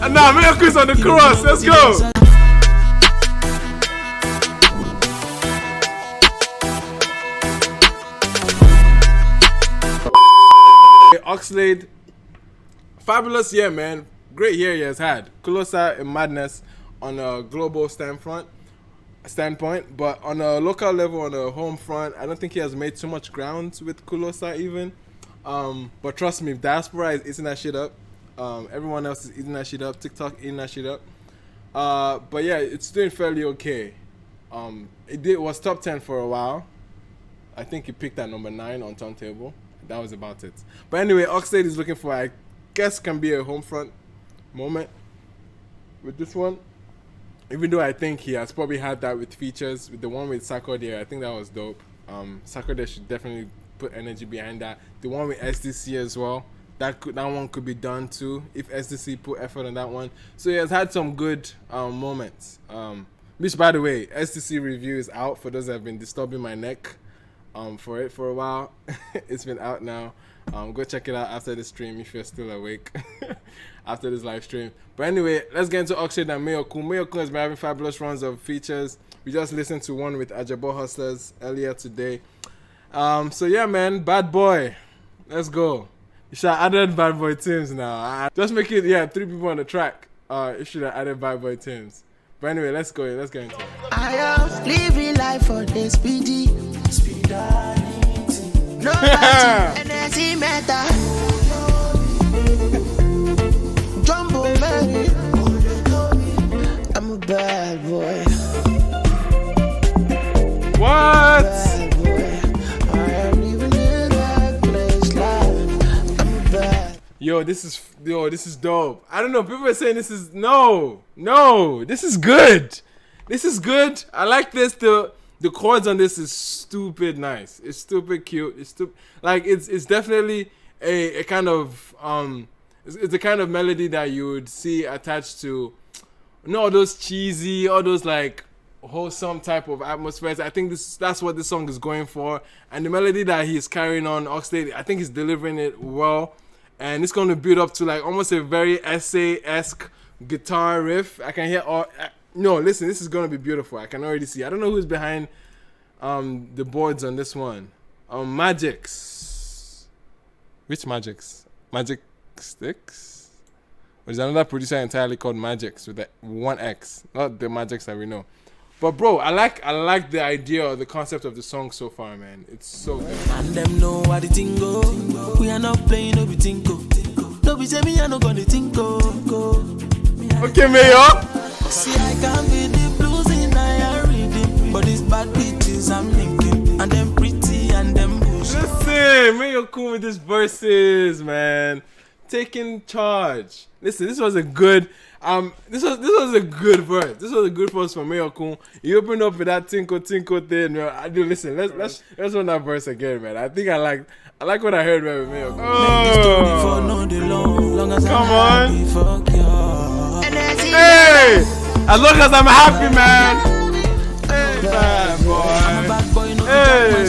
And now Mayorkun's on the chorus. Let's go. Oxlade, fabulous year, man. Great year he has had. Closer in madness on a global standpoint, but on a local level, on a home front, I don't think he has made too much ground with Kulosa even. But trust me, diaspora is eating that shit up. Everyone else is eating that shit up. TikTok eating that shit up. But yeah, it's doing fairly okay. It was top 10 for a while. I think he peaked at number 9 on turntable. That was about it. But anyway, Oxlade is looking for, I guess, can be a home front moment with this one. Even though I think he has probably had that with features, with the one with Sarkodie, I think that was dope. Sarkodie should definitely put energy behind that. The one with SDC as well, that one could be done too if SDC put effort on that one. So he has had some good moments. Which, by the way, SDC review is out for those that have been disturbing my neck for it for a while. It's been out now. Go check it out after the stream if you're still awake after this live stream. But anyway, let's get into Oxlade and Mayorkun. Mayorkun has been having fabulous runs of features. We just listened to one with Ajabo Hustlers earlier today. So yeah, man, Bad Boy, let's go. You should have added Bad Boy Teams now. Just make it, 3 people on the track. You should have added Bad Boy Teams. But anyway, let's go into it. I am living life for the speedy. No energy matter. Jumbo Mary. I'm a bad boy. What? Bad boy. I am living in that place life. I'm a bad. Yo, this is dope. I don't know. People are saying this is no. This is good. This is good. I like this. The chords on this is stupid nice. It's stupid cute. It's stupid. Like it's definitely a kind of it's the kind of melody that you would see attached to all those cheesy, all those like wholesome type of atmospheres. I think that's what this song is going for. And the melody that he's carrying on, Oxlade, I think he's delivering it well. And it's going to build up to like almost a very essay-esque guitar riff. I can hear no, listen, this is going to be beautiful. I can already see. I don't know who's behind the boards on this one. Magix. Which Magix? Magic Sticks? Or is another producer entirely called Magix with the 1X? Not the Magix that we know. But bro, I like the idea or the concept of the song so far, man. It's so good. And them know what the thing go. We are not playing no be tinko. No be say me I no gonna tinko. Okay, Mayor. See I can be the blues in I reading, but these bad bitches I'm linking, and them pretty and them bullshit. Listen, Mayorkun with these verses, man. Taking charge. Listen, this was a good this was a good verse. This was a good verse from Mayorkun. He opened up with that tinko thing. I do listen. Let's run that verse again, man. I think I like what I heard, man, with Mayorkun. Oh, come on. Hey, as long as I'm happy, man. Hey, bad boy. Hey.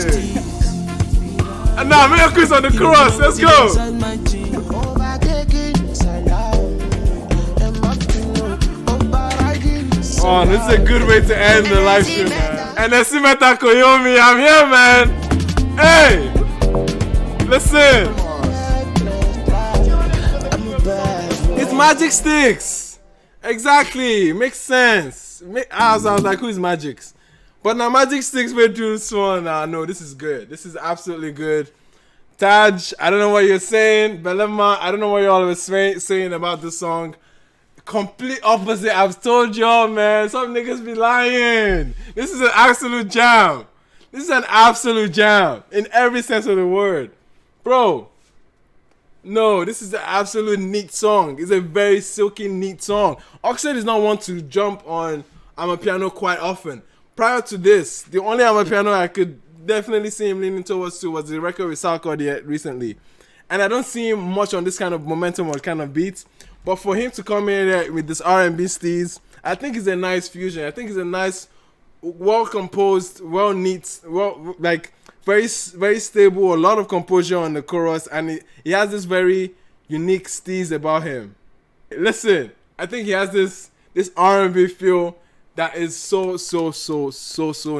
And now Mayorkun's on the chorus. Let's go. Oh, this is a good way to end the live stream, man. And then Simeta Koyomi, I'm here, man. Hey, listen. It's Magic Sticks. Exactly, makes sense. I was like, who is Magix? But now Magic Sticks made you swan. No, this is good. This is absolutely good. Taj, I don't know what you're saying. Belema, I don't know what y'all were saying about this song. Complete opposite. I've told y'all, man. Some niggas be lying. This is an absolute jam. This is an absolute jam in every sense of the word, bro. No, this is an absolute neat song. It's a very silky, neat song. Oxlade is not one to jump on Amapiano quite often. Prior to this, the only Amapiano I could definitely see him leaning towards was the record with Sarkodie recently. And I don't see him much on this kind of momentum or kind of beats. But for him to come in there with this R&B steez, I think it's a nice fusion. I think it's a nice, well-composed, well-neat, like very stable, a lot of composure on the chorus, and he has this very unique steez about him. Listen, I think he has this R&B feel that is so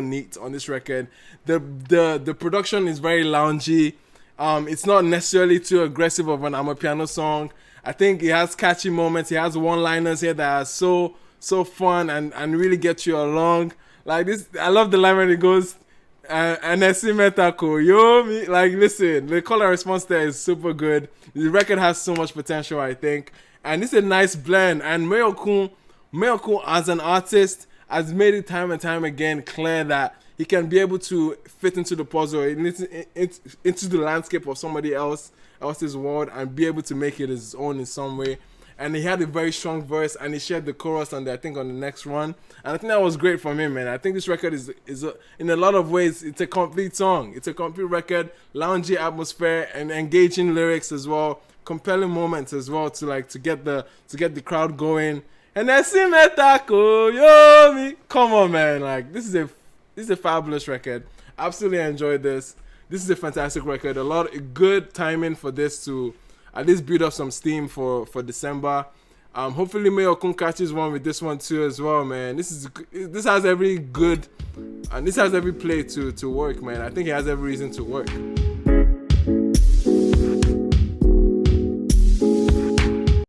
neat on this record. The production is very loungy. It's not necessarily too aggressive of an Amapiano song. I think it has catchy moments. He has one-liners here that are so fun and really get you along. Like this, I love the line when it goes, "Anesi metako yo me." Like, listen, the call and response there is super good. The record has so much potential, I think, and it's a nice blend. And Mayorkun as an artist has made it time and time again clear that he can be able to fit into the puzzle, into the landscape of somebody else's world, and be able to make it his own in some way. And he had a very strong verse, and he shared the chorus on the next run. And I think that was great from him, man. I think this record is in a lot of ways, it's a complete song. It's a complete record, loungy atmosphere, and engaging lyrics as well, compelling moments as well to get the crowd going. And then Simetako Yomi. Come on, man. Like, this is a fabulous record. Absolutely enjoyed this. This is a fantastic record. A lot of good timing for this to at least build up some steam for December. Hopefully Mayorkun catches one with this one too as well, man. This has every play to work, man. I think it has every reason to work.